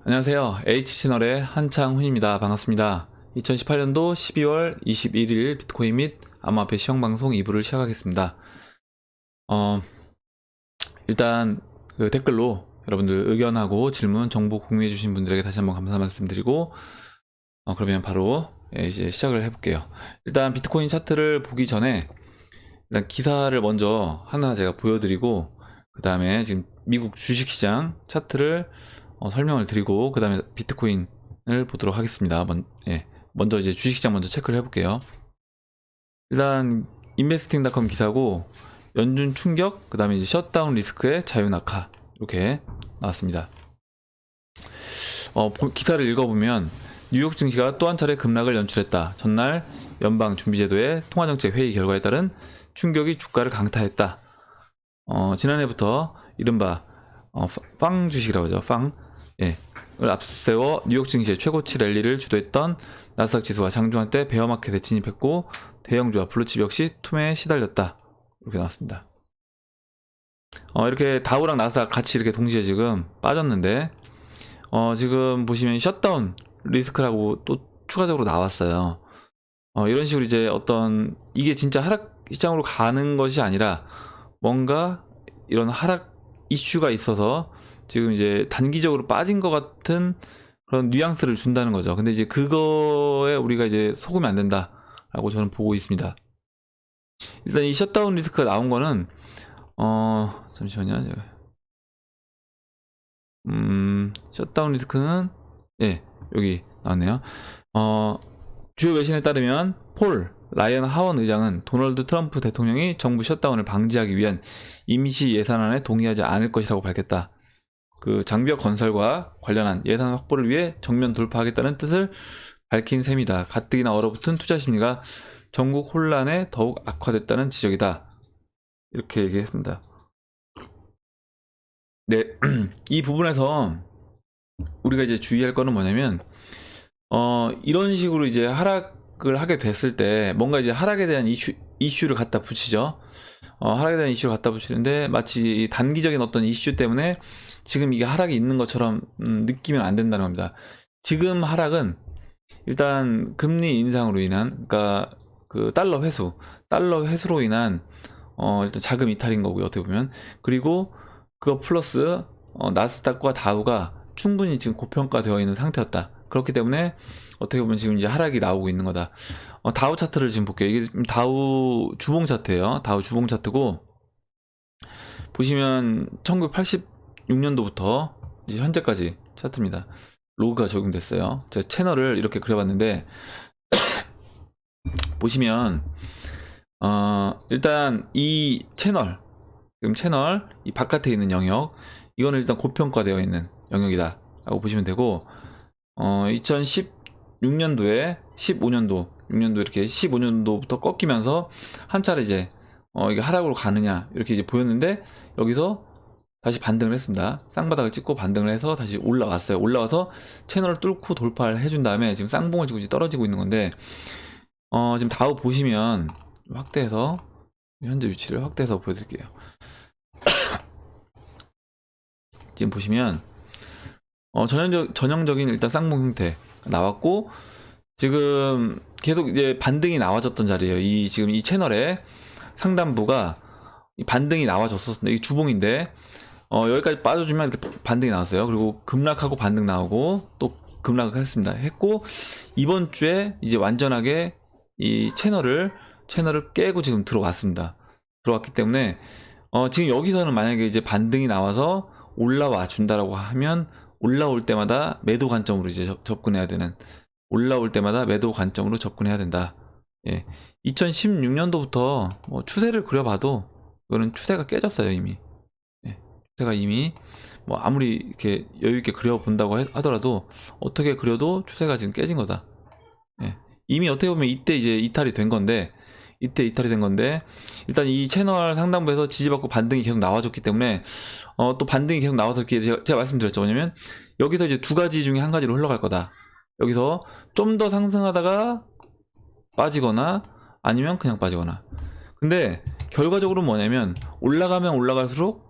안녕하세요. H채널의 한창훈입니다. 반갑습니다. 2018년도 12월 21일 비트코인 및 암호화폐 시황방송 2부를 시작하겠습니다. 일단 그 댓글로 여러분들 의견하고 질문, 정보 공유해주신 분들에게 다시 한번 감사 말씀드리고 그러면 바로 이제 시작을 해볼게요. 일단 비트코인 차트를 보기 전에 일단 기사를 먼저 하나 제가 보여드리고 그 다음에 지금 미국 주식시장 차트를 설명을 드리고 그 다음에 비트코인을 보도록 하겠습니다. 먼저 이제 주식시장 먼저 체크를 해볼게요. 일단 인베스팅닷컴 기사고 연준 충격, 그 다음에 이제 셧다운 리스크의 자유낙하 이렇게 나왔습니다. 기사를 읽어보면 뉴욕 증시가 또 한 차례 급락을 연출했다. 전날 연방준비제도의 통화정책 회의 결과에 따른 충격이 주가를 강타했다. 지난해부터 이른바 빵 주식이라고 하죠. 을 앞세워 뉴욕 증시의 최고치 랠리를 주도했던 나스닥 지수가 장중한 때 베어마켓에 진입했고 대형주와 블루칩 역시 투매에 시달렸다. 이렇게 나왔습니다. 이렇게 다우랑 나스닥 같이 이렇게 동시에 지금 빠졌는데 지금 보시면 셧다운 리스크라고 또 추가적으로 나왔어요. 이런 식으로 이제 이게 진짜 하락 시장으로 가는 것이 아니라 뭔가 이런 하락 이슈가 있어서 지금 이제 단기적으로 빠진 것 같은 그런 뉘앙스를 준다는 거죠. 근데 이제 그거에 우리가 이제 속으면 안 된다라고 저는 보고 있습니다. 일단 이 셧다운 리스크가 나온 거는 잠시만요. 셧다운 리스크는 여기 나왔네요. 주요 외신에 따르면 라이언 하원 의장은 도널드 트럼프 대통령이 정부 셧다운을 방지하기 위한 임시 예산안에 동의하지 않을 것이라고 밝혔다. 그 장벽 건설과 관련한 예산 확보를 위해 정면 돌파하겠다는 뜻을 밝힌 셈이다. 가뜩이나 얼어붙은 투자 심리가 전국 혼란에 더욱 악화됐다는 지적이다. 이렇게 얘기했습니다. 네, 이 부분에서 우리가 이제 주의할 거는 뭐냐면 이런 식으로 이제 하락을 하게 됐을 때 뭔가 이제 하락에 대한 이슈를 갖다 붙이죠. 하락에 대한 이슈를 갖다 붙이는데 마치 단기적인 어떤 이슈 때문에 지금 이게 하락이 있는 것처럼 느끼면 안 된다는 겁니다. 지금 하락은 일단 금리 인상으로 인한, 그러니까 그 달러 회수로 인한 일단 자금 이탈인 거고요, 어떻게 보면. 그리고 그거 플러스 나스닥과 다우가 충분히 지금 고평가되어 있는 상태였다. 그렇기 때문에 어떻게 보면 지금 이제 하락이 나오고 있는 거다. 다우 차트를 지금 볼게요. 이게 다우 주봉 차트예요. 다우 주봉 차트고 보시면 1986년도부터 이제 현재까지 차트입니다. 로그가 적용됐어요. 제가 채널을 이렇게 그려봤는데 보시면 일단 이 지금 채널 이 바깥에 있는 영역, 이거는 일단 고평가되어 있는 영역이다 라고 보시면 되고 2016년도에 15년도 6년도 이렇게 15년도부터 꺾이면서 한 차례 이제 이게 하락으로 가느냐 이렇게 이제 보였는데 여기서 다시 반등을 했습니다. 쌍바닥을 찍고 반등을 해서 다시 올라왔어요. 올라와서 채널을 뚫고 돌파를 해준 다음에 지금 쌍봉을 치고 이제 떨어지고 있는 건데 지금 다우 보시면 확대해서 현재 위치를 확대해서 보여드릴게요. 지금 보시면 전형적인 일단 쌍봉 형태 나왔고 지금 계속 이제 반등이 나와졌던 자리예요. 지금 이 채널에 상단부가 반등이 나와줬었습니다. 이게 주봉인데 여기까지 빠져주면 이렇게 반등이 나왔어요. 그리고 급락하고 반등 나오고 또 급락을 했고 이번 주에 이제 완전하게 이 채널을 깨고 지금 들어왔습니다. 들어왔기 때문에 지금 여기서는 만약에 이제 반등이 나와서 올라와 준다라고 하면 올라올 때마다 매도 관점으로 이제 접근해야 되는, 올라올 때마다 매도 관점으로 접근해야 된다. 2016년도부터 뭐 추세를 그려봐도 이거는 추세가 깨졌어요. 이미 추세가 이미 뭐 아무리 이렇게 여유있게 그려본다고 하더라도 어떻게 그려도 추세가 지금 깨진 거다. 이미 어떻게 보면 이때 이제 이탈이 된 건데 일단 이 채널 상단부에서 지지받고 반등이 계속 나와줬기 때문에 또 반등이 계속 나와서 이렇게 제가 말씀드렸죠. 뭐냐면 여기서 이제 두 가지 중에 한 가지로 흘러갈 거다. 여기서 좀 더 상승하다가 빠지거나 아니면 그냥 빠지거나. 근데 결과적으로 뭐냐면 올라가면 올라갈수록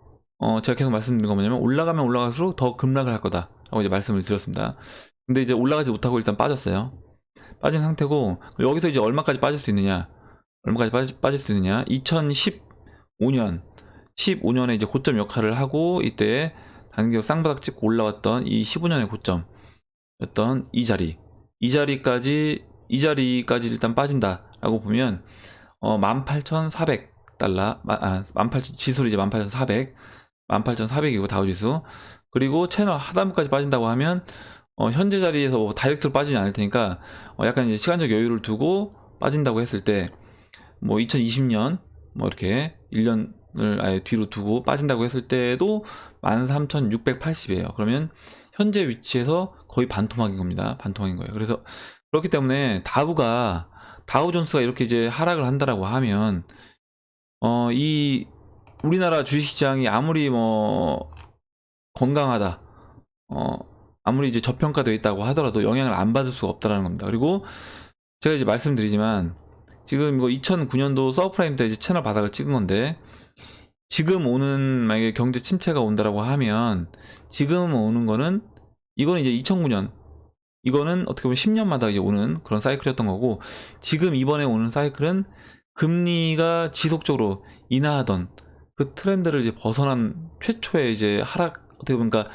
제가 계속 말씀드린 거 뭐냐면 올라가면 올라갈수록 더 급락을 할 거다 하고 이제 말씀을 드렸습니다. 근데 이제 올라가지 못하고 일단 빠졌어요. 빠진 상태고, 여기서 이제 얼마까지 빠질 수 있느냐? 얼마까지 빠질 수 있느냐? 15년에 이제 고점 역할을 하고, 이때 단기적 쌍바닥 찍고 올라왔던 이 15년의 고점였던 이 자리까지 일단 빠진다라고 보면 18,400달러, 18,000 지수로 이제 18,400이고 다우지수. 그리고 채널 하단부까지 빠진다고 하면 현재 자리에서 뭐 다이렉트로 빠지지 않을 테니까 약간 이제 시간적 여유를 두고 빠진다고 했을 때 뭐 2020년 뭐 이렇게 1년을 아예 뒤로 두고 빠진다고 했을 때도 13,680이에요. 그러면 현재 위치에서 거의 반토막인 겁니다. 반토막인 거예요. 그래서 그렇기 때문에 다우존스가 이렇게 이제 하락을 한다라고 하면 이 우리나라 주식시장이 아무리 뭐 건강하다, 아무리 이제 저평가되어 있다고 하더라도 영향을 안 받을 수가 없다라는 겁니다. 그리고 제가 이제 말씀드리지만 지금 이거 2009년도 서브프라임 때 이제 채널 바닥을 찍은 건데, 지금 오는 만약에 경제 침체가 온다라고 하면 지금 오는 거는 이거는 이제 2009년, 이거는 어떻게 보면 10년마다 이제 오는 그런 사이클이었던 거고, 지금 이번에 오는 사이클은 금리가 지속적으로 인하하던 그 트렌드를 이제 벗어난 최초의 이제 하락, 어떻게 보니까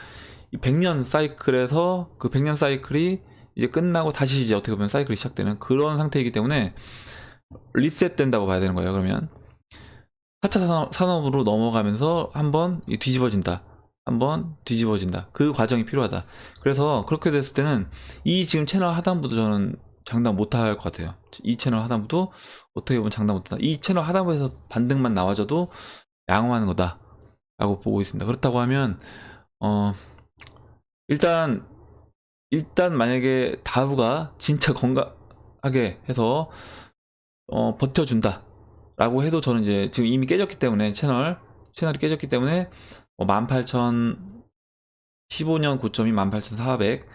100년 사이클에서 그 100년 사이클이 이제 끝나고 다시 이제 어떻게 보면 사이클이 시작되는 그런 상태이기 때문에 리셋된다고 봐야 되는 거예요. 그러면 4차 산업으로 넘어가면서 한번 뒤집어진다. 그 과정이 필요하다. 그래서 그렇게 됐을 때는 이 지금 채널 하단부도 저는 장담 못할 것 같아요. 이 채널 하단부도 어떻게 보면 장담 못한다. 이 채널 하단부에서 반등만 나와줘도 양호하는 거다 라고 보고 있습니다. 그렇다고 하면 일단 만약에 다우가 진짜 건강하게 해서 버텨준다 라고 해도, 저는 이제 지금 이미 깨졌기 때문에 채널이 깨졌기 때문에 15년 고점이 18,400,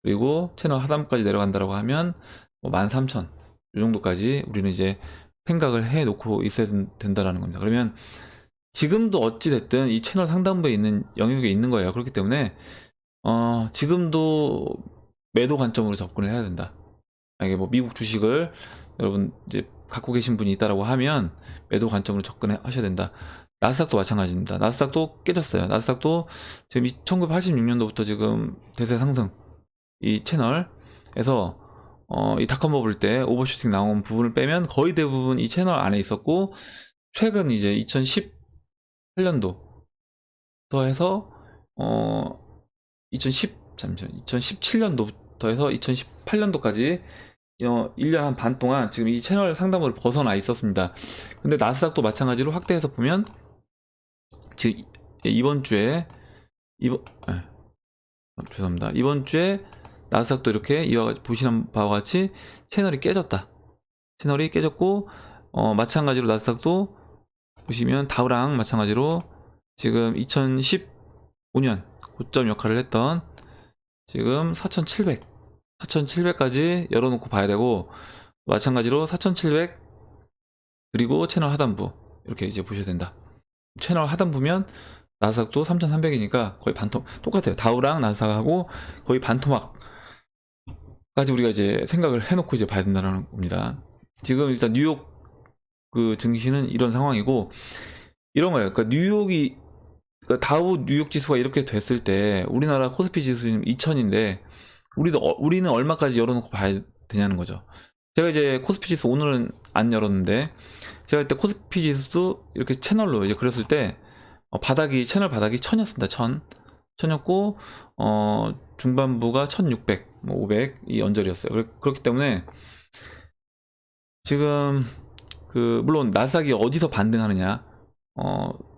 그리고 채널 하단부까지 내려간다라고 하면 13,000 이 정도까지 우리는 이제 생각을 해 놓고 있어야 된다라는 겁니다. 그러면 지금도 어찌 됐든 이 채널 상단부에 있는 영역에 있는 거예요. 그렇기 때문에 지금도 매도 관점으로 접근을 해야 된다. 만약에 뭐 미국 주식을 여러분 이제 갖고 계신 분이 있다라고 하면 매도 관점으로 접근하셔야 된다. 나스닥도 마찬가지입니다. 나스닥도 깨졌어요. 나스닥도 지금 1986년도부터 지금 대세 상승 이 채널에서 이 닷컴 버블 때 오버슈팅 나온 부분을 빼면 거의 대부분 이 채널 안에 있었고, 최근 이제 2018년도부터 해서 2017년도부터 해서 2018년도까지 1년 한 반 동안 지금 이 채널 상단부를 벗어나 있었습니다. 근데 나스닥도 마찬가지로 확대해서 보면 지금 이번 주에 이번 주에 나스닥도 이렇게 보시는 바와 같이 채널이 깨졌고, 마찬가지로 나스닥도 보시면 다우랑 마찬가지로 지금 2015년 고점 역할을 했던 지금 4,700까지 열어놓고 봐야 되고, 마찬가지로 4,700 그리고 채널 하단부 이렇게 이제 보셔야 된다. 채널 하단부면 나스닥도 3,300이니까 거의 똑같아요. 다우랑 나스닥하고 거의 반토막까지 우리가 이제 생각을 해놓고 이제 봐야 된다는 겁니다. 지금 일단 뉴욕 그 증시는 이런 상황이고, 이런 거예요. 그러니까 다우 뉴욕 지수가 이렇게 됐을 때 우리나라 코스피 지수는 2,000인데 우리는 얼마까지 열어놓고 봐야 되냐는 거죠. 제가 이제 코스피 지수 오늘은 안 열었는데, 제가 그때 코스피 지수도 이렇게 채널로 이제 그렸을 때 채널 바닥이 1,000이었습니다. 1,000이었고 중반부가 1,600, 500 이 언저리였어요. 그렇기 때문에 지금 물론 나스닥이 어디서 반등하느냐,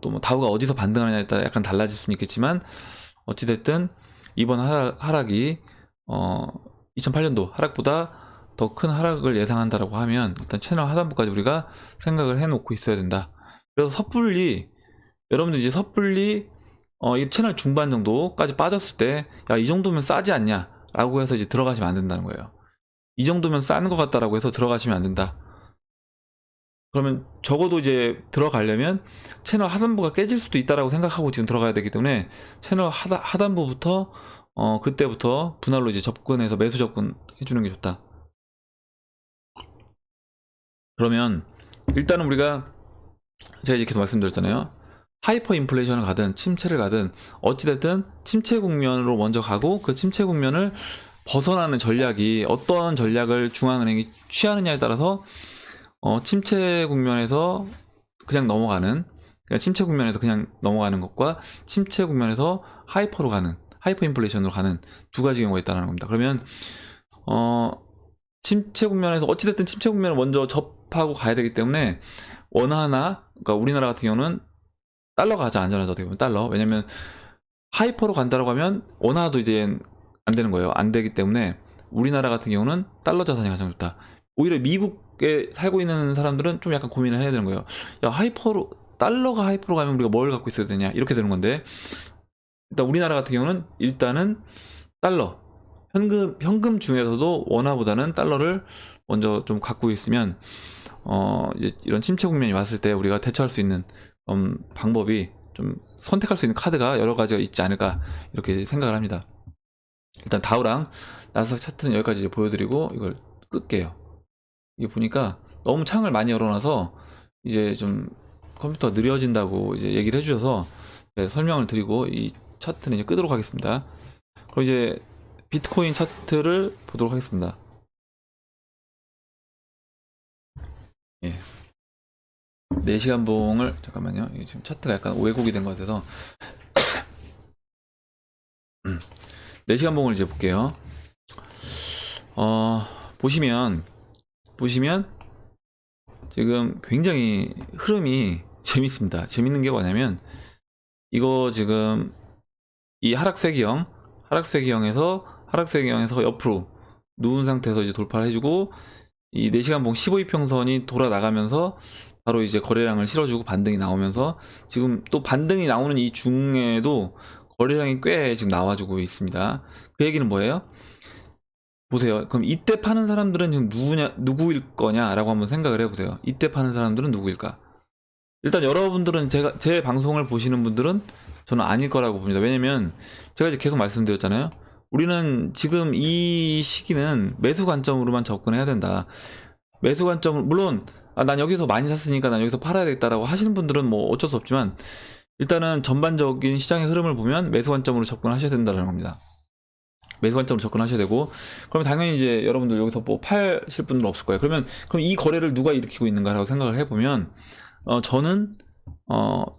또 뭐 다우가 어디서 반등하느냐에 따라 약간 달라질 수는 있겠지만, 어찌됐든 이번 하락이 2008년도 하락보다 더 큰 하락을 예상한다라고 하면 일단 채널 하단부까지 우리가 생각을 해놓고 있어야 된다. 그래서 여러분들 이제 섣불리 이 채널 중반 정도까지 빠졌을 때 야, 이 정도면 싸지 않냐 라고 해서 이제 들어가시면 안 된다는 거예요. 이 정도면 싼 것 같다라고 해서 들어가시면 안 된다. 그러면 적어도 이제 들어가려면 채널 하단부가 깨질 수도 있다라고 생각하고 지금 들어가야 되기 때문에 채널 하단부부터 그때부터 분할로 이제 접근해서 매수 접근 해주는 게 좋다. 그러면 일단은 우리가 제가 이제 계속 말씀드렸잖아요. 하이퍼 인플레이션을 가든 침체를 가든 어찌됐든 침체 국면으로 먼저 가고 그 침체 국면을 벗어나는 전략이 어떤 전략을 중앙은행이 취하느냐에 따라서 침체 국면에서 그냥 넘어가는, 그러니까 침체 국면에서 그냥 넘어가는 것과 침체 국면에서 하이퍼로 가는, 하이퍼 인플레이션으로 가는 두 가지 경우가 있다는 겁니다. 그러면 침체 국면에서 어찌됐든 침체 국면을 먼저 접하고 가야 되기 때문에 원화나, 그러니까 우리나라 같은 경우는 달러가 가장 안전하죠. 어떻게 보면 달러. 왜냐면 하이퍼로 간다고 하면 원화도 이제 안 되는 거예요. 안 되기 때문에 우리나라 같은 경우는 달러 자산이 가장 좋다. 오히려 미국에 살고 있는 사람들은 좀 약간 고민을 해야 되는 거예요. 야, 하이퍼로, 달러가 하이퍼로 가면 우리가 뭘 갖고 있어야 되냐, 이렇게 되는 건데, 일단 우리나라 같은 경우는 일단은 달러, 현금 중에서도 원화보다는 달러를 먼저 좀 갖고 있으면 이제 이런 침체 국면이 왔을 때 우리가 대처할 수 있는 방법이, 좀 선택할 수 있는 카드가 여러 가지가 있지 않을까, 이렇게 생각을 합니다. 일단 다우랑 나스닥 차트는 여기까지 이제 보여드리고 이걸 끌게요. 이게 보니까 너무 창을 많이 열어놔서 이제 좀 컴퓨터 느려진다고 이제 얘기를 해주셔서 설명을 드리고 이 차트는 이제 끄도록 하겠습니다. 그럼 이제 비트코인 차트를 보도록 하겠습니다. 예. 4시간 봉을, 잠깐만요. 이게 지금 차트가 약간 왜곡이 된 것 같아서 4시간 봉을 이제 볼게요. 보시면 지금 굉장히 흐름이 재밌습니다. 재밌는 게 뭐냐면, 이거 지금 이 하락세기형에서 옆으로 누운 상태에서 이제 돌파를 해주고, 이 4시간 봉 15이평선이 돌아 나가면서 바로 이제 거래량을 실어주고 반등이 나오면서, 지금 또 반등이 나오는 이 중에도 거래량이 꽤 지금 나와주고 있습니다. 그 얘기는 뭐예요? 보세요. 그럼 이때 파는 사람들은 지금 누구일 거냐라고 한번 생각을 해보세요. 이때 파는 사람들은 누구일까? 일단 여러분들은, 제 방송을 보시는 분들은 저는 아닐 거라고 봅니다. 왜냐면 제가 이제 계속 말씀드렸잖아요. 우리는 지금 이 시기는 매수 관점으로만 접근해야 된다. 매수 관점을, 물론 난 여기서 많이 샀으니까 난 여기서 팔아야 겠다라고 하시는 분들은 뭐 어쩔 수 없지만, 일단은 전반적인 시장의 흐름을 보면 매수 관점으로 접근하셔야 된다는 겁니다. 매수 관점으로 접근하셔야 되고, 그러면 당연히 이제 여러분들 여기서 뭐 팔실 분들은 없을 거예요. 그럼 이 거래를 누가 일으키고 있는가라고 생각을 해보면, 저는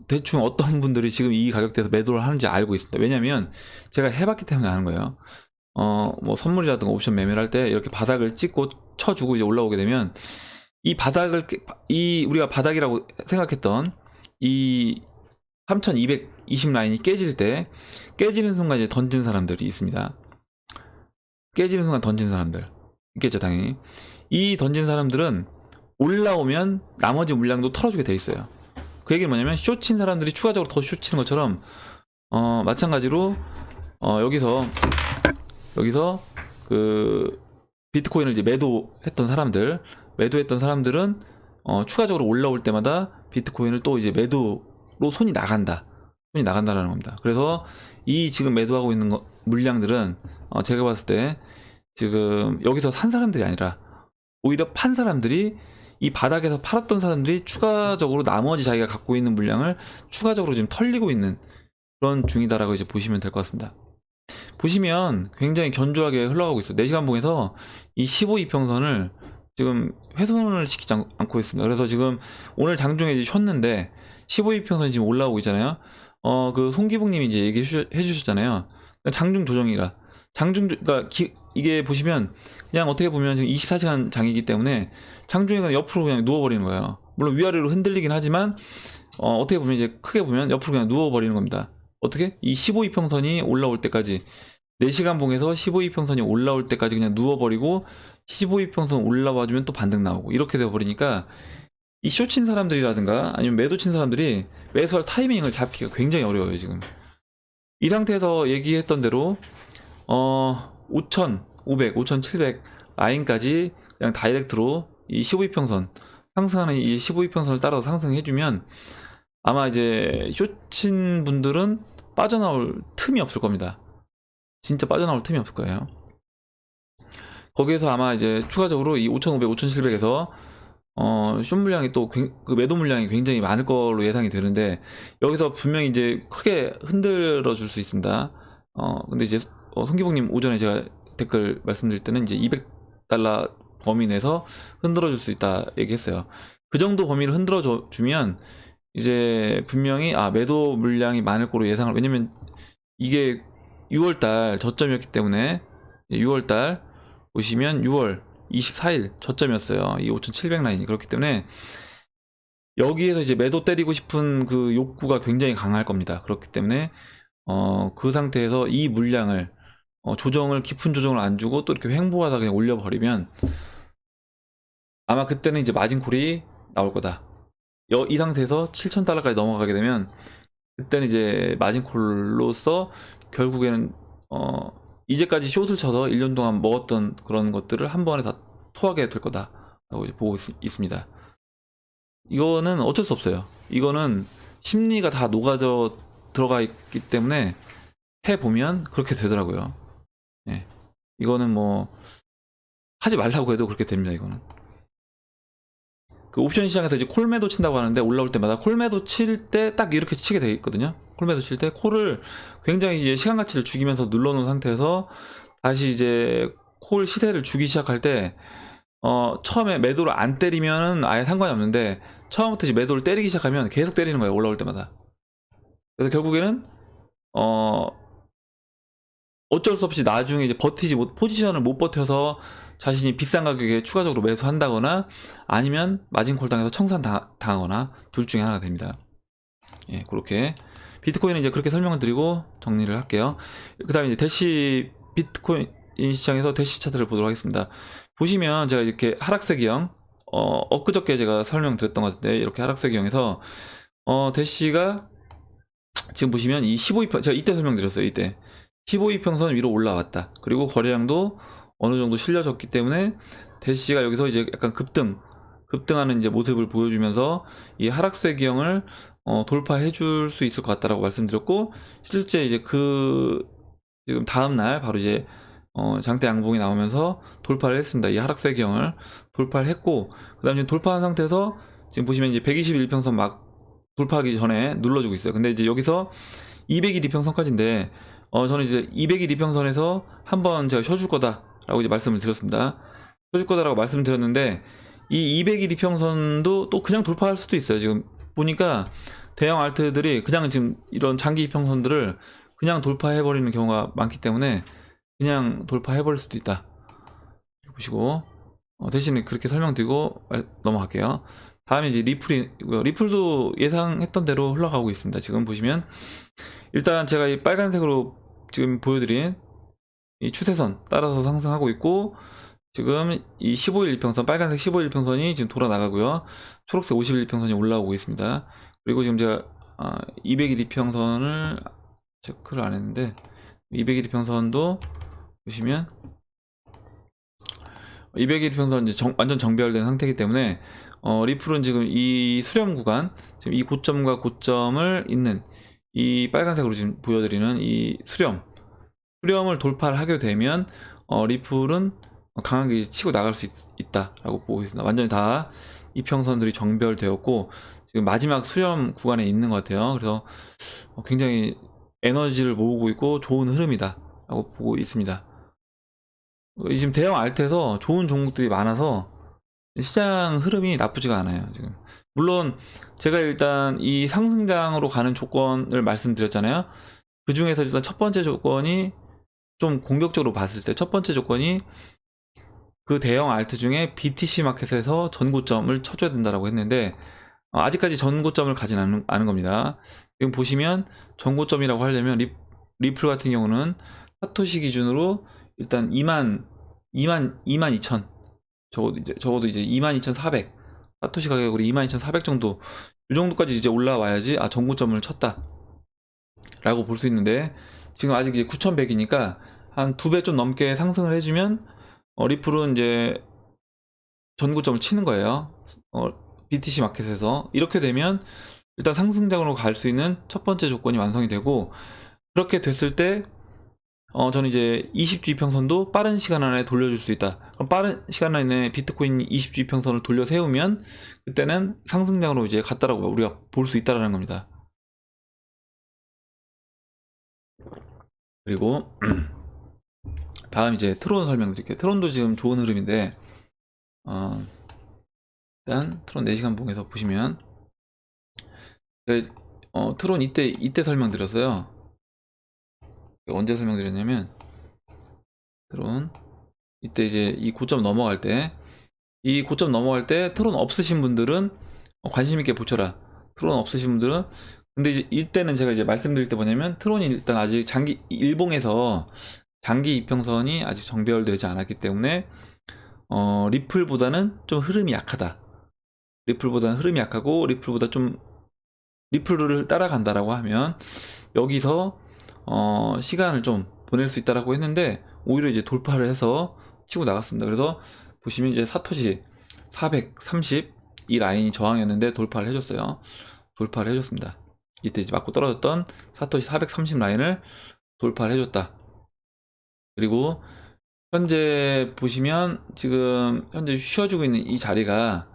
대충 어떤 분들이 지금 이 가격대에서 매도를 하는지 알고 있습니다. 왜냐면 제가 해봤기 때문에 아는 거예요. 뭐 선물이라든가 옵션 매매를 할 때 이렇게 바닥을 찍고 쳐주고 이제 올라오게 되면, 이 바닥을, 우리가 바닥이라고 생각했던 이 3220 라인이 깨질 때, 깨지는 순간 이제 던지는 사람들이 있습니다. 깨지는 순간 던진 사람들 있겠죠, 당연히. 이 던진 사람들은 올라오면 나머지 물량도 털어주게 돼 있어요. 그 얘기는 뭐냐면, 쇼친 사람들이 추가적으로 더 쇼치는 것처럼, 마찬가지로 여기서 그 비트코인을 이제 매도했던 사람들은 추가적으로 올라올 때마다 비트코인을 또 이제 매도로 손이 나간다라는 겁니다. 그래서 이 지금 매도하고 있는 물량들은 제가 봤을 때 지금 여기서 산 사람들이 아니라 오히려 판 사람들이, 이 바닥에서 팔았던 사람들이 추가적으로 나머지 자기가 갖고 있는 물량을 추가적으로 지금 털리고 있는 그런 중이다라고 이제 보시면 될 것 같습니다. 보시면 굉장히 견조하게 흘러가고 있어요. 4시간 봉에서 이 15이평선을 지금 훼손을 시키지 않고 있습니다. 그래서 지금 오늘 장중에 이제 쉬었는데 15이평선이 지금 올라오고 있잖아요. 그 송기봉님이 이제 얘기해 주셨잖아요. 장중 조정이라. 그러니까 이게 보시면 그냥 어떻게 보면 지금 24시간 장이기 때문에 장중에 그냥 옆으로 그냥 누워버리는 거예요. 물론 위아래로 흔들리긴 하지만 어떻게 보면 이제 크게 보면 옆으로 그냥 누워버리는 겁니다. 어떻게? 이 15이평선이 올라올 때까지, 4시간 봉에서 15이평선이 올라올 때까지 그냥 누워버리고 15이평선 올라와주면 또 반등 나오고, 이렇게 되어버리니까 이 쇼친 사람들이라든가 아니면 매도 친 사람들이 매수할 타이밍을 잡기가 굉장히 어려워요. 지금 이 상태에서 얘기했던 대로 5,500, 5,700 라인까지 그냥 다이렉트로 이 15이평선 상승하는, 이 15이평선을 따라서 상승해주면 아마 이제 쇼친 분들은 빠져나올 틈이 없을 겁니다. 진짜 빠져나올 틈이 없을 거예요. 거기에서 아마 이제 추가적으로 이 5,500, 5,700에서 숏 물량이 또 그 매도 물량이 굉장히 많을 걸로 예상이 되는데, 여기서 분명히 이제 크게 흔들어 줄 수 있습니다. 근데 이제 송기봉님 오전에 제가 댓글 말씀드릴 때는 이제 $200 범위 내에서 흔들어 줄 수 있다 얘기했어요. 그 정도 범위를 흔들어 주면 이제 분명히 매도 물량이 많을 거로 예상을, 왜냐면 이게 6월달 저점이었기 때문에, 6월달 보시면 6월 24일 저점이었어요. 이 5,700 라인이. 그렇기 때문에 여기에서 이제 매도 때리고 싶은 그 욕구가 굉장히 강할 겁니다. 그렇기 때문에 그 상태에서 이 물량을 깊은 조정을 안 주고 또 이렇게 횡보하다 그냥 올려버리면 아마 그때는 이제 마진콜이 나올 거다. 이 상태에서 $7,000까지 넘어가게 되면 그때는 이제 마진콜로서 결국에는 이제까지 숏을 쳐서 1년 동안 먹었던 그런 것들을 한 번에 다 토하게 될 거다라고 이제 보고 있습니다. 이거는 어쩔 수 없어요. 이거는 심리가 다 녹아져 들어가 있기 때문에 해보면 그렇게 되더라고요. 예. 이거는 뭐 하지 말라고 해도 그렇게 됩니다. 이거는 그 옵션 시장에서 이제 콜매도 친다고 하는데, 올라올 때마다 콜매도 칠 때 딱 이렇게 치게 돼 있거든요. 콜매도 칠 때 콜을 굉장히 이제 시간 가치를 죽이면서 눌러놓은 상태에서 다시 이제 콜 시세를 주기 시작할 때 처음에 매도를 안 때리면은 아예 상관이 없는데, 처음부터 이제 매도를 때리기 시작하면 계속 때리는 거예요. 올라올 때마다. 그래서 결국에는 어쩔 수 없이 나중에 이제 포지션을 못 버텨서 자신이 비싼 가격에 추가적으로 매수한다거나 아니면 마진콜 당해서 청산당하거나 둘 중에 하나가 됩니다. 예, 그렇게 비트코인은 이제 그렇게 설명을 드리고 정리를 할게요. 그 다음에 이제 대시 비트코인 시장에서 대시 차트를 보도록 하겠습니다. 보시면 제가 이렇게 하락세 기형, 엊그저께 제가 설명드렸던 것 같은데, 이렇게 하락세 기형에서 대시가 지금 보시면 이 15이평, 제가 이때 설명드렸어요. 이때 15이평선 위로 올라왔다. 그리고 거래량도 어느 정도 실려졌기 때문에 대시가 여기서 이제 약간 급등하는 이제 모습을 보여주면서 이 하락세 기형을 돌파해 줄 수 있을 것 같다라고 말씀드렸고, 실제 이제 지금 다음날 바로 이제 장대 양봉이 나오면서 돌파를 했습니다. 이 하락세 기형을 돌파를 했고, 그 다음에 돌파한 상태에서 지금 보시면 이제 121평선 막 돌파하기 전에 눌러주고 있어요. 근데 이제 여기서 200일 이평선까지인데, 저는 이제 200일 이평선에서 한번 제가 쉬어줄 거다라고 이제 말씀을 드렸습니다. 쉬어줄 거다라고 말씀드렸는데, 이 200일 이평선도 또 그냥 돌파할 수도 있어요. 지금 보니까 대형 알트들이 그냥 지금 이런 장기 이평선들을 그냥 돌파해버리는 경우가 많기 때문에 그냥 돌파해버릴 수도 있다. 보시고 대신에 그렇게 설명드리고 넘어갈게요. 다음에 이제 리플도 예상했던 대로 흘러가고 있습니다. 지금 보시면 일단 제가 이 빨간색으로 지금 보여드린 이 추세선 따라서 상승하고 있고, 지금 이 15일 이평선, 빨간색 15일 이평선이 지금 돌아 나가고요. 초록색 50일 이평선이 올라오고 있습니다. 그리고 지금 제가 200일 이평선을 체크를 안 했는데, 200일 이평선도 보시면 200일 이평선 이제 완전 정배열된 상태이기 때문에 리플은 지금 이 수렴 구간, 지금 이 고점과 고점을 잇는 이 빨간색으로 지금 보여드리는 이 수렴을 돌파를 하게 되면 리플은 강하게 치고 나갈 수 있다라고 보고 있습니다. 완전히 다 이평선들이 정배열되었고 지금 마지막 수렴 구간에 있는 것 같아요. 그래서 굉장히 에너지를 모으고 있고 좋은 흐름이다 라고 보고 있습니다. 지금 대형 알트에서 좋은 종목들이 많아서 시장 흐름이 나쁘지가 않아요. 지금 물론 제가 일단 이 상승장으로 가는 조건을 말씀드렸잖아요. 그 중에서 일단 첫 번째 조건이, 좀 공격적으로 봤을 때 첫 번째 조건이 그 대형 알트 중에 BTC 마켓에서 전고점을 쳐줘야 된다라고 했는데, 아직까지 전고점을 가진 않은 겁니다. 지금 보시면 전고점이라고 하려면 리플 같은 경우는 사토시 기준으로 일단 22,000, 적어도 이제 22,400, 사토시 가격으로 22,400 정도, 이 정도까지 이제 올라와야지 전고점을 쳤다 라고 볼 수 있는데, 지금 아직 이제 9,100이니까 한 2배 좀 넘게 상승을 해주면 리플은 이제 전고점을 치는 거예요. BTC 마켓에서. 이렇게 되면 일단 상승장으로 갈 수 있는 첫 번째 조건이 완성이 되고, 그렇게 됐을 때 저는 이제 20주 이평선도 빠른 시간 안에 돌려줄 수 있다. 그럼 빠른 시간 안에 비트코인 20주 이평선을 돌려 세우면 그때는 상승장으로 이제 갔다라고 우리가 볼 수 있다라는 겁니다. 그리고 다음 이제 트론 설명드릴게요. 트론도 지금 좋은 흐름인데 일단 트론 4시간 봉에서 보시면 트론 이때 설명드렸어요. 언제 설명드렸냐면 트론 이때 이제 이 고점 넘어갈 때 트론 없으신 분들은 관심 있게 보셔라. 트론 없으신 분들은 근데 이제 이때는 제가 이제 말씀드릴 때 뭐냐면 트론이 일단 아직 일봉에서 장기 이평선이 아직 정배열되지 않았기 때문에 리플보다는 좀 흐름이 약하다. 리플보다는 흐름이 약하고 리플보다 좀 리플을 따라간다라고 하면 여기서 시간을 좀 보낼 수 있다라고 했는데 오히려 이제 돌파를 해서 치고 나갔습니다. 그래서 보시면 이제 사토시 430 이 라인이 저항이었는데 돌파를 해줬어요. 돌파를 해줬습니다. 이때 이제 맞고 떨어졌던 사토시 430 라인을 돌파를 해줬다. 그리고 현재 보시면 지금 현재 쉬어주고 있는 이 자리가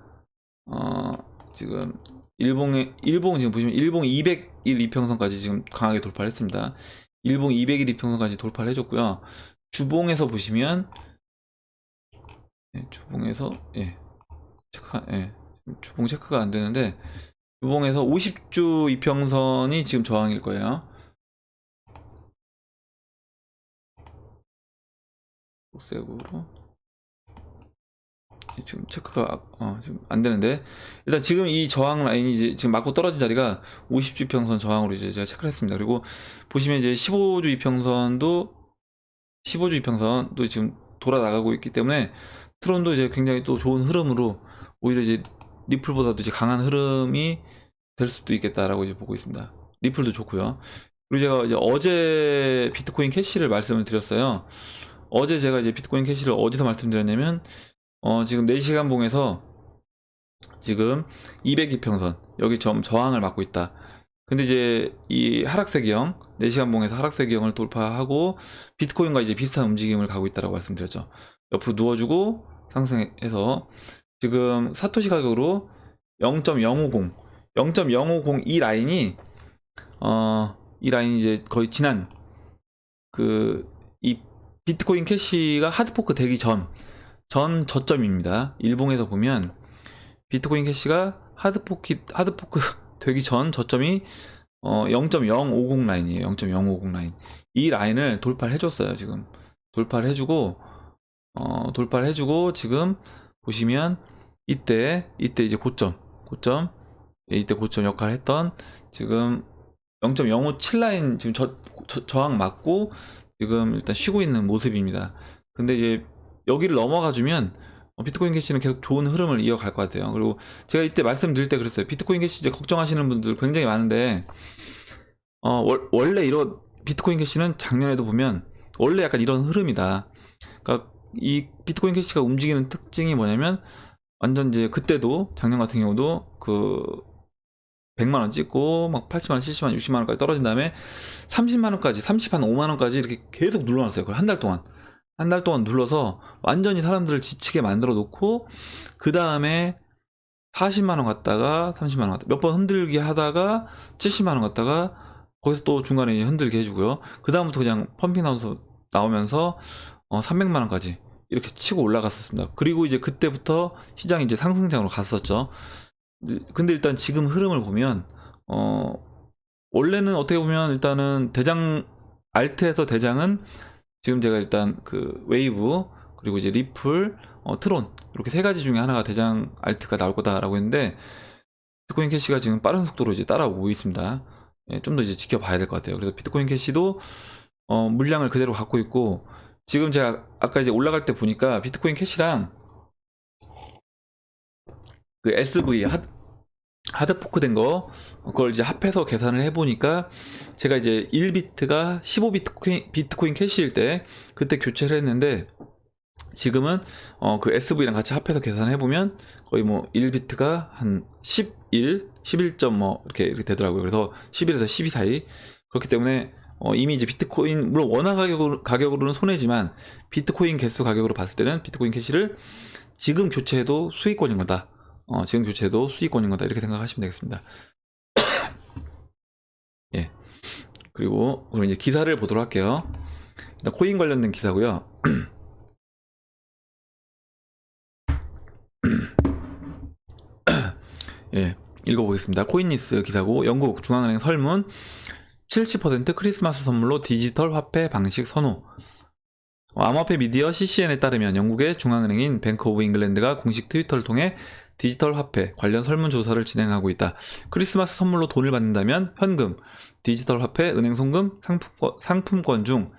지금 일봉 지금 보시면 일봉 200일 이평선까지 지금 강하게 돌파를 했습니다. 일봉 200일 이평선까지 돌파를 해줬고요. 주봉에서 보시면 주봉에서 주봉 체크가 안 되는데 주봉에서 50주 이평선이 지금 저항일 거예요. 녹색으로 지금 체크가 지금 안 되는데 일단 지금 이 저항 라인이 이제 지금 맞고 떨어진 자리가 50주 이평선 저항으로 이제 제가 체크를 했습니다. 그리고 보시면 이제 15주 이평선도 지금 돌아 나가고 있기 때문에 트론도 이제 굉장히 또 좋은 흐름으로 오히려 이제 리플보다도 이제 강한 흐름이 될 수도 있겠다라고 이제 보고 있습니다. 리플도 좋고요. 그리고 제가 이제 어제 비트코인 캐시를 말씀을 드렸어요. 어제 제가 이제 비트코인 캐시를 어디서 말씀드렸냐면 지금 4시간 봉에서 지금 200이평선 여기 좀 저항을 맞고 있다. 근데 이제 이 하락세기형 4시간 봉에서 하락세기형을 돌파하고 비트코인과 이제 비슷한 움직임을 가고 있다고 말씀드렸죠. 옆으로 누워주고 상승해서 지금 사토시 가격으로 0.050 이 라인이 이 라인이 이제 거의 지난 이 비트코인 캐시가 하드포크 되기 전 저점입니다. 일봉에서 보면 비트코인 캐시가 하드포크 되기 전 저점이 0.050 라인이에요. 0.050 라인. 이 라인을 돌파를 해줬어요. 지금 돌파를 해주고 지금 보시면 이때 이제 고점 이때 고점 역할을 했던 지금 0.057 라인 지금 저항 맞고 지금 일단 쉬고 있는 모습입니다. 근데 이제 여기를 넘어가 주면 비트코인 캐시는 계속 좋은 흐름을 이어갈 것 같아요. 그리고 제가 이때 말씀드릴 때 그랬어요. 비트코인 캐시 이제 걱정하시는 분들 굉장히 많은데 원래 이런 비트코인 캐시는 작년에도 보면 원래 약간 이런 흐름이다. 그러니까 이 비트코인 캐시가 움직이는 특징이 뭐냐면 완전 이제 그때도 작년 같은 경우도 100만원 찍고 막 80만원, 70만원, 60만원까지 떨어진 다음에 30만원까지 5만원까지 이렇게 계속 눌러놨어요. 거의 한 달 동안 눌러서 완전히 사람들을 지치게 만들어 놓고 그 다음에 40만원 갔다가 30만원 갔다가 몇 번 흔들기 하다가 70만원 갔다가 거기서 또 중간에 흔들게 해주고요. 그 다음부터 그냥 펌핑 나오면서 300만원까지 이렇게 치고 올라갔었습니다. 그리고 이제 그때부터 시장이 이제 상승장으로 갔었죠. 근데 일단 지금 흐름을 보면 원래는 어떻게 보면 일단은 알트에서 대장은 지금 제가 일단 웨이브 그리고 이제 리플 트론 이렇게 세 가지 중에 하나가 대장 알트가 나올 거다라고 했는데 비트코인 캐시가 지금 빠른 속도로 이제 따라오고 있습니다. 좀 더 이제 지켜봐야 될 것 같아요. 그래서 비트코인 캐시도 물량을 그대로 갖고 있고 지금 제가 아까 이제 올라갈 때 보니까 비트코인 캐시랑 SV 하드포크 된 거 그걸 이제 합해서 계산을 해보니까 제가 이제 1비트가 15비트코인 캐시일 때 그때 교체를 했는데 지금은 SV랑 같이 합해서 계산을 해보면 거의 뭐 1비트가 한 11점 뭐 이렇게 되더라고요. 그래서 11에서 12 사이. 그렇기 때문에 이미 이제 비트코인, 물론 원화 가격으로는 손해지만 비트코인 개수 가격으로 봤을 때는 비트코인 캐시를 지금 교체해도 수익권인 거다. 지금 교체해도 수익권인 거다. 이렇게 생각하시면 되겠습니다. 예. 그리고 그럼 이제 기사를 보도록 할게요. 일단 코인 관련된 기사고요. 예, 읽어보겠습니다. 코인니스 기사고, 영국 중앙은행 설문 70% 크리스마스 선물로 디지털 화폐 방식 선호. 암호화폐 미디어 CCN에 따르면 영국의 중앙은행인 뱅크 오브 잉글랜드가 공식 트위터를 통해 디지털 화폐 관련 설문조사를 진행하고 있다. 크리스마스 선물로 돈을 받는다면 현금, 디지털 화폐, 은행 송금, 상품권 중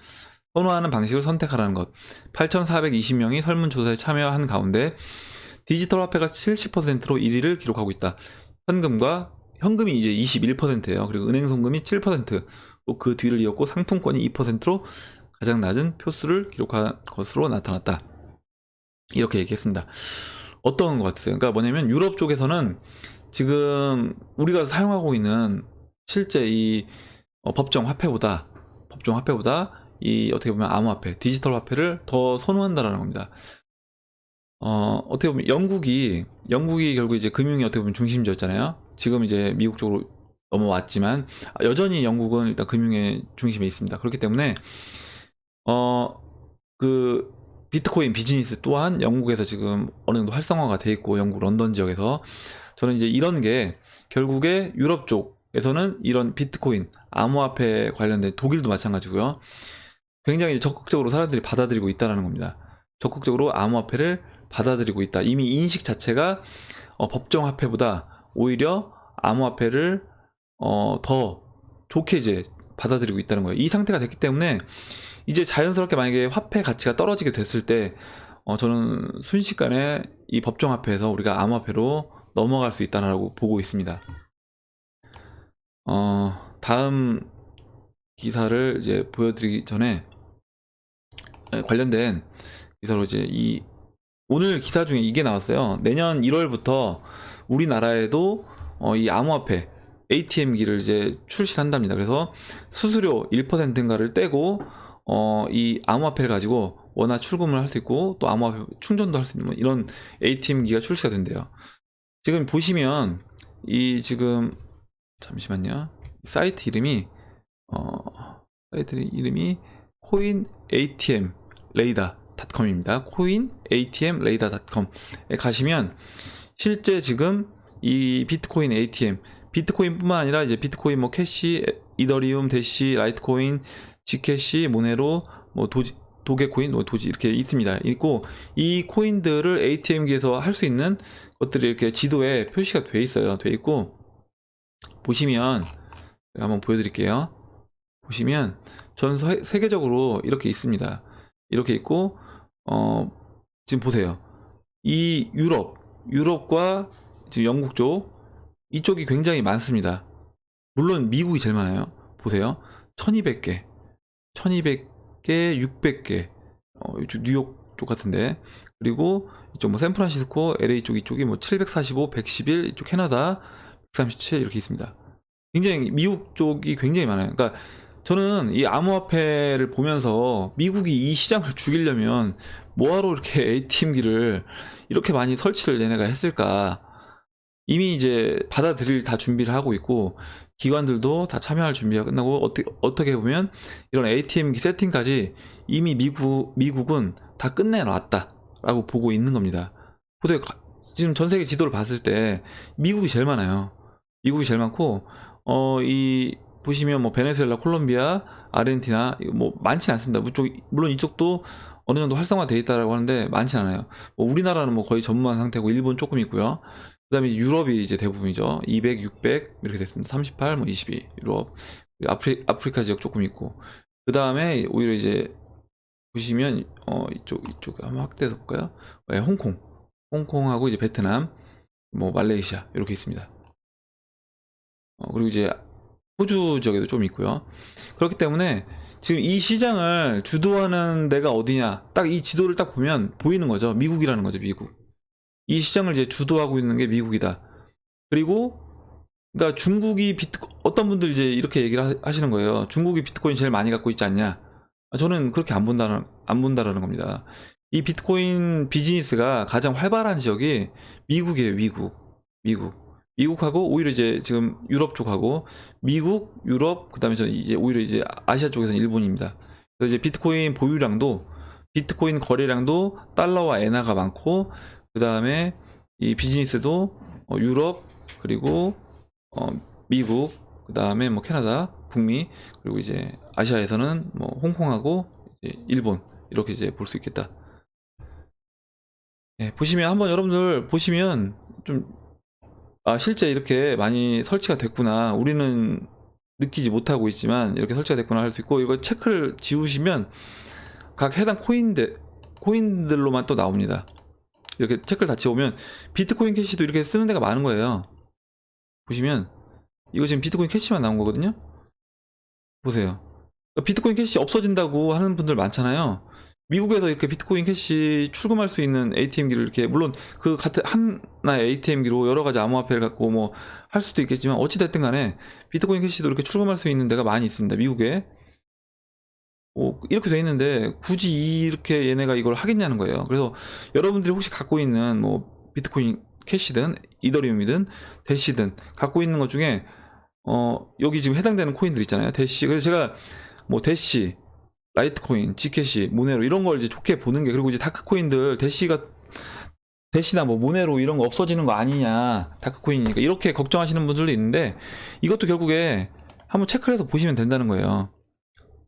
선호하는 방식을 선택하라는 것. 8,420명이 설문조사에 참여한 가운데 디지털 화폐가 70%로 1위를 기록하고 있다. 현금이 이제 21%예요. 그리고 은행 송금이 7%, 또 그 뒤를 이었고 상품권이 2%로 가장 낮은 표수를 기록한 것으로 나타났다. 이렇게 얘기했습니다. 어떤 것 같으세요? 그러니까 뭐냐면 유럽 쪽에서는 지금 우리가 사용하고 있는 실제 이 법정 화폐보다 이 어떻게 보면 암호화폐, 디지털 화폐를 더 선호한다라는 겁니다. 어떻게 보면 영국이 결국 이제 금융이 어떻게 보면 중심지였잖아요. 지금 이제 미국 쪽으로 넘어왔지만 여전히 영국은 일단 금융의 중심에 있습니다. 그렇기 때문에 그 비트코인 비즈니스 또한 영국에서 지금 어느 정도 활성화가 돼 있고, 영국 런던 지역에서 저는 이제 이런 게 결국에 유럽 쪽에서는 이런 비트코인 암호화폐 관련된, 독일도 마찬가지고요. 굉장히 적극적으로 사람들이 받아들이고 있다는 겁니다. 적극적으로 암호화폐를 받아들이고 있다. 이미 인식 자체가 법정 화폐보다 오히려 암호화폐를 더 좋게 이제 받아들이고 있다는 거예요. 이 상태가 됐기 때문에 이제 자연스럽게 만약에 화폐 가치가 떨어지게 됐을 때 저는 순식간에 이 법정 화폐에서 우리가 암호화폐로 넘어갈 수 있다라고 보고 있습니다. 다음 기사를 이제 보여드리기 전에 관련된 기사로 이제 오늘 기사 중에 이게 나왔어요. 내년 1월부터 우리나라에도 이 암호화폐 ATM기를 이제 출시한답니다. 그래서 수수료 1%인가를 떼고 이 암호화폐를 가지고 원화 출금을 할 수 있고, 또 암호화폐 충전도 할 수 있는 이런 ATM기가 출시가 된대요. 지금 보시면 지금 잠시만요. 사이트 이름이 코인 ATM 레이더.com입니다. 코인 ATM 레이더.com에 가시면 실제 지금 이 비트코인 ATM, 비트코인뿐만 아니라 이제 비트코인 뭐 캐시, 이더리움, 대시, 라이트코인, 지캐시, 모네로, 뭐 도게코인, 도지 이렇게 있고, 이 코인들을 ATM기에서 할 수 있는 것들이 이렇게 지도에 표시가 돼 있어요. 돼 있고, 보시면 한번 보여드릴게요. 보시면 전 세계적으로 이렇게 있습니다. 이렇게 있고, 지금 보세요. 이 유럽과 지금 영국 이쪽이 굉장히 많습니다. 물론 미국이 제일 많아요. 보세요. 1200개, 600개, 이쪽 뉴욕 쪽 같은데, 그리고 이쪽 뭐 샌프란시스코, LA 이쪽이 뭐 745, 111, 이쪽 캐나다 137 이렇게 있습니다. 굉장히 미국 쪽이 굉장히 많아요. 그러니까 저는 이 암호화폐를 보면서 미국이 이 시장을 죽이려면 뭐하러 이렇게 ATM기를 이렇게 많이 설치를 얘네가 했을까. 이미 이제 받아들일 다 준비를 하고 있고, 기관들도 다 참여할 준비가 끝나고, 어떻게 보면 이런 ATM기 세팅까지 이미 미국은 다 끝내놨다라고 보고 있는 겁니다. 지금 전 세계 지도를 봤을 때 미국이 제일 많아요. 미국이 제일 많고, 보시면 뭐 베네수엘라, 콜롬비아, 아르헨티나 뭐 많진 않습니다. 물론 이쪽도 어느 정도 활성화되어 있다라고 하는데 많진 않아요. 뭐 우리나라는 뭐 거의 전무한 상태고, 일본 조금 있고요. 그 다음에 유럽이 이제 대부분이죠. 200, 600 이렇게 됐습니다. 38, 뭐 22 유럽, 아프리카 지역 조금 있고, 그 다음에 오히려 이제 보시면 이쪽 한번 확대해서 볼까요? 네, 홍콩하고 이제 베트남, 뭐 말레이시아 이렇게 있습니다. 그리고 이제 호주 지역에도 좀 있고요. 그렇기 때문에 지금 이 시장을 주도하는 데가 어디냐, 딱 이 지도를 딱 보면 보이는 거죠. 미국이라는 거죠. 미국. 이 시장을 이제 주도하고 있는 게 미국이다. 그리고 그러니까 중국이 어떤 분들 이제 이렇게 얘기를 하시는 거예요. 중국이 비트코인 제일 많이 갖고 있지 않냐? 저는 그렇게 안 본다라는 겁니다. 이 비트코인 비즈니스가 가장 활발한 지역이 미국이에요. 미국하고 오히려 이제 지금 유럽 쪽하고 미국, 유럽, 그다음에 이제 오히려 이제 아시아 쪽에서는 일본입니다. 그래서 이제 비트코인 거래량도 달러와 엔화가 많고, 그다음에 이 비즈니스도 유럽, 그리고 미국, 그 다음에 뭐 캐나다, 북미, 그리고 이제 아시아에서는 뭐 홍콩하고 이제 일본, 이렇게 이제 볼 수 있겠다. 네, 보시면 한번 여러분들 보시면 좀 실제 이렇게 많이 설치가 됐구나, 우리는 느끼지 못하고 있지만 이렇게 설치가 됐구나 할 수 있고, 이거 체크를 지우시면 각 해당 코인들로만 또 나옵니다. 이렇게 체크를 다 지우면 비트코인 캐시도 이렇게 쓰는 데가 많은 거예요. 보시면 이거 지금 비트코인 캐시만 나온 거거든요. 보세요. 비트코인 캐시 없어진다고 하는 분들 많잖아요. 미국에서 이렇게 비트코인 캐시 출금할 수 있는 ATM기를 이렇게, 물론 그 같은 하나의 ATM기로 여러 가지 암호화폐를 갖고 뭐 할 수도 있겠지만, 어찌됐든 간에 비트코인 캐시도 이렇게 출금할 수 있는 데가 많이 있습니다. 미국에. 이렇게 돼 있는데 굳이 이렇게 얘네가 이걸 하겠냐는 거예요. 그래서 여러분들이 혹시 갖고 있는 뭐 비트코인 캐시든 이더리움이든 대시든 갖고 있는 것 중에 여기 지금 해당되는 코인들 있잖아요. 대시. 그래서 제가 뭐 대시, 라이트코인, 지캐시, 모네로 이런 걸 이제 좋게 보는 게, 그리고 이제 다크코인들 대시나 뭐 모네로 이런 거 없어지는 거 아니냐, 다크코인이니까, 이렇게 걱정하시는 분들도 있는데, 이것도 결국에 한번 체크를 해서 보시면 된다는 거예요.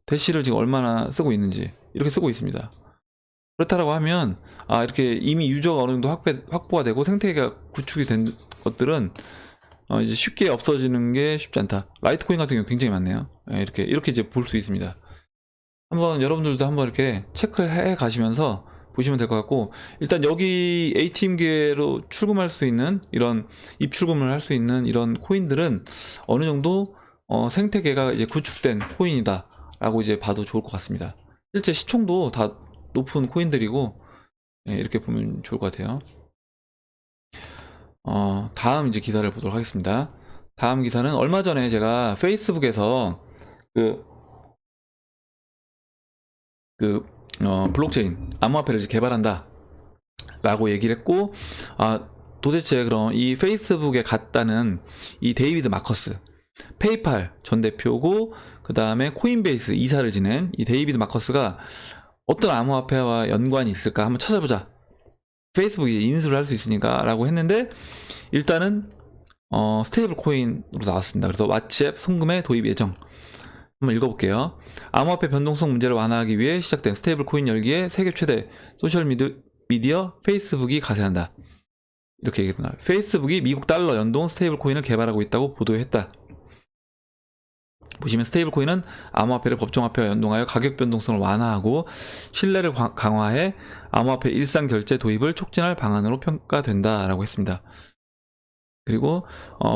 대시를 지금 얼마나 쓰고 있는지 이렇게 쓰고 있습니다. 그렇다라고 하면 이렇게 이미 유저가 어느 정도 확보가 되고 생태계가 구축이 된 것들은 이제 쉽게 없어지는 게 쉽지 않다. 라이트코인 같은 경우 굉장히 많네요. 이렇게 이제 볼 수 있습니다. 한번 여러분들도 한번 이렇게 체크해 가시면서 보시면 될 것 같고, 일단 여기 ATM기로 출금할 수 있는, 이런 입출금을 할 수 있는 이런 코인들은 어느 정도 생태계가 이제 구축된 코인이다 라고 이제 봐도 좋을 것 같습니다. 실제 시총도 다 높은 코인들이고, 이렇게 보면 좋을 것 같아요. 다음 이제 기사를 보도록 하겠습니다. 다음 기사는 얼마 전에 제가 페이스북에서 블록체인 암호화폐를 개발한다 라고 얘기를 했고, 도대체 그럼 이 페이스북에 갔다는 이 데이비드 마커스, 페이팔 전 대표고 그 다음에 코인베이스 이사를 지낸 이 데이비드 마커스가 어떤 암호화폐와 연관이 있을까 한번 찾아보자, 페이스북이 이제 인수를 할 수 있으니까 라고 했는데, 일단은 스테이블 코인으로 나왔습니다. 그래서 왓츠앱 송금의 도입 예정. 한번 읽어볼게요. 암호화폐 변동성 문제를 완화하기 위해 시작된 스테이블 코인 열기에 세계 최대 소셜 미디어 페이스북이 가세한다, 이렇게 얘기했나. 페이스북이 미국 달러 연동 스테이블 코인을 개발하고 있다고 보도했다. 보시면 스테이블 코인은 암호화폐를 법정화폐와 연동하여 가격 변동성을 완화하고 신뢰를 강화해 암호화폐 일상 결제 도입을 촉진할 방안으로 평가된다라고 했습니다. 그리고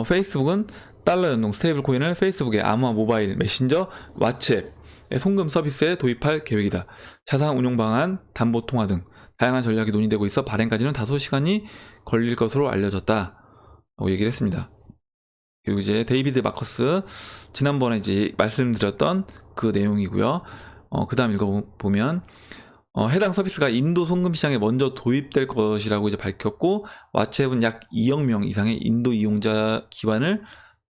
페이스북은 달러 연동 스테이블 코인을 페이스북의 암호화 모바일 메신저 왓츠앱의 송금 서비스에 도입할 계획이다. 자산 운용 방안, 담보 통화 등 다양한 전략이 논의되고 있어 발행까지는 다소 시간이 걸릴 것으로 알려졌다 라고 얘기를 했습니다. 그리고 이제 데이비드 마커스, 지난번에 이제 말씀드렸던 그 내용이고요. 그 다음 읽어보면 해당 서비스가 인도 송금 시장에 먼저 도입될 것이라고 이제 밝혔고, 왓츠앱은 약 2억 명 이상의 인도 이용자 기반을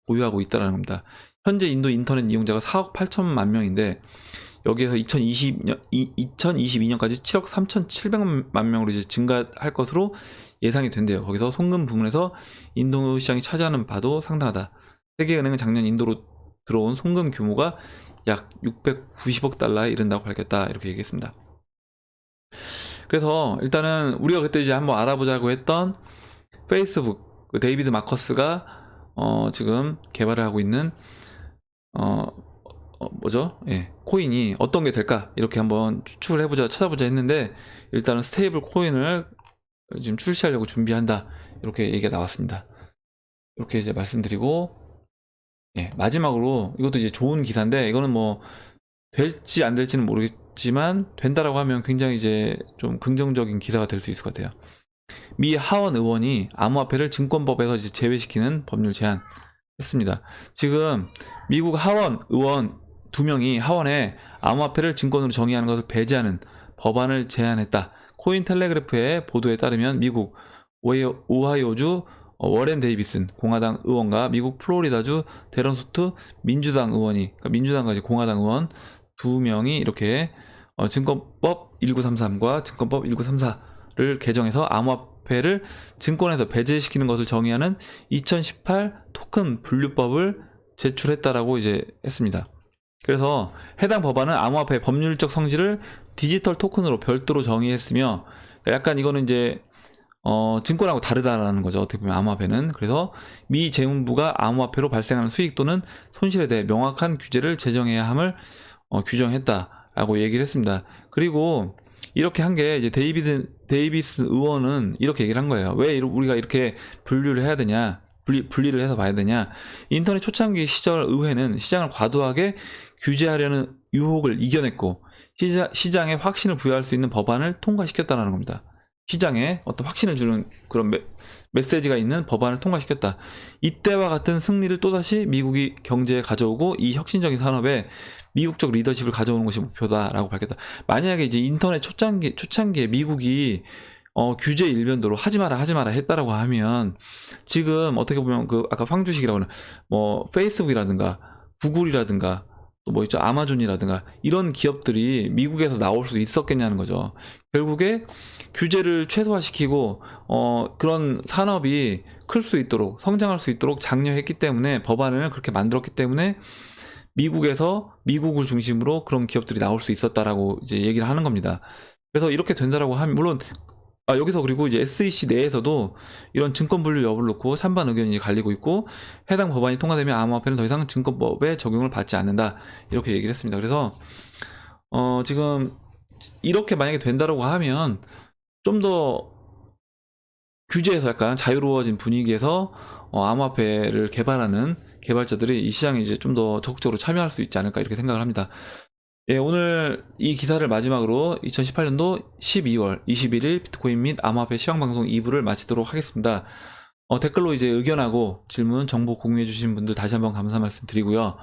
보유하고 있다는 겁니다. 현재 인도 인터넷 이용자가 4억 8천만 명인데, 여기에서 2022년까지 7억 3,700만 명으로 이제 증가할 것으로 예상이 된대요. 거기서 송금 부문에서 인도 시장이 차지하는 바도 상당하다. 세계은행은 작년 인도로 들어온 송금 규모가 약 690억 달러에 이른다고 밝혔다, 이렇게 얘기했습니다. 그래서 일단은 우리가 그때 이제 한번 알아보자고 했던 페이스북, 데이비드 마커스가 지금 개발을 하고 있는 코인이 어떤 게 될까, 이렇게 한번 추측을 해보자, 찾아보자 했는데, 일단은 스테이블 코인을 지금 출시하려고 준비한다, 이렇게 얘기가 나왔습니다. 이렇게 이제 말씀드리고, 마지막으로 이것도 이제 좋은 기사인데, 이거는 뭐 될지 안 될지는 모르겠지만 된다라고 하면 굉장히 이제 좀 긍정적인 기사가 될 수 있을 것 같아요. 미 하원 의원이 암호화폐를 증권법에서 이제 제외시키는 법률 제안, 했습니다. 지금 미국 하원 의원 2명이 하원에 암호화폐를 증권으로 정의하는 것을 배제하는 법안을 제안했다. 코인텔레그래프의 보도에 따르면 미국 오하이오주 워렌 데이비슨 공화당 의원과 미국 플로리다주 데런 소트 민주당 의원이, 그러니까 민주당과 공화당 의원 2명이 이렇게 증권법 1933과 증권법 1934를 개정해서 암호화폐를 증권에서 배제시키는 것을 정의하는 2018 토큰 분류법을 제출했다라고 이제 했습니다. 그래서 해당 법안은 암호화폐의 법률적 성질을 디지털 토큰으로 별도로 정의했으며, 약간 이거는 이제 증권하고 다르다라는 거죠. 어떻게 보면 암호화폐는. 그래서 미 재무부가 암호화폐로 발생하는 수익 또는 손실에 대해 명확한 규제를 제정해야 함을 규정했다라고 얘기를 했습니다. 그리고 이렇게 한 게 이제 데이비스 의원은 이렇게 얘기를 한 거예요. 왜 우리가 이렇게 분류를 해야 되냐? 분리를 해서 봐야 되냐? 인터넷 초창기 시절 의회는 시장을 과도하게 규제하려는 유혹을 이겨냈고 시장에 확신을 부여할 수 있는 법안을 통과시켰다는 겁니다. 시장에 어떤 확신을 주는 그런 메시지가 있는 법안을 통과시켰다. 이때와 같은 승리를 또다시 미국이 경제에 가져오고 이 혁신적인 산업에 미국적 리더십을 가져오는 것이 목표다라고 밝혔다. 만약에 이제 인터넷 초창기에 미국이 규제 일변도로 하지 마라 했다라고 하면, 지금 어떻게 보면 아까 황주식이라고 하는 페이스북이라든가 구글이라든가 또 뭐 있죠, 아마존이라든가 이런 기업들이 미국에서 나올 수 있었겠냐는 거죠. 결국에 규제를 최소화시키고 그런 산업이 클 수 있도록, 성장할 수 있도록 장려했기 때문에, 법안을 그렇게 만들었기 때문에 미국에서 미국을 중심으로 그런 기업들이 나올 수 있었다라고 이제 얘기를 하는 겁니다. 그래서 이렇게 된다라고 하면, 물론 여기서 그리고 이제 SEC 내에서도 이런 증권 분류 여부를 놓고 찬반 의견이 갈리고 있고, 해당 법안이 통과되면 암호화폐는 더 이상 증권법에 적용을 받지 않는다, 이렇게 얘기를 했습니다. 그래서 지금 이렇게 만약에 된다라고 하면 좀 더 규제에서 약간 자유로워진 분위기에서 암호화폐를 개발하는 개발자들이 이 시장에 이제 좀 더 적극적으로 참여할 수 있지 않을까, 이렇게 생각을 합니다. 예, 오늘 이 기사를 마지막으로 2018년도 12월 21일 비트코인 및 암호화폐 시황방송 2부를 마치도록 하겠습니다. 댓글로 이제 의견하고 질문, 정보 공유해주신 분들 다시 한번 감사 말씀 드리고요.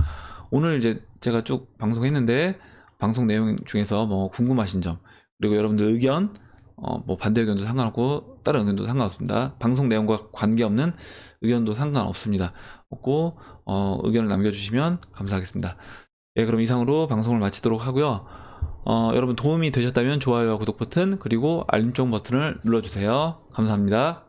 오늘 이제 제가 쭉 방송했는데, 방송 내용 중에서 뭐 궁금하신 점, 그리고 여러분들 의견, 뭐 반대 의견도 상관없고 다른 의견도 상관없습니다. 방송 내용과 관계없는 의견도 상관없습니다. 없고 의견을 남겨주시면 감사하겠습니다. 예, 그럼 이상으로 방송을 마치도록 하고요. 여러분 도움이 되셨다면 좋아요와 구독 버튼, 그리고 알림종 버튼을 눌러주세요. 감사합니다.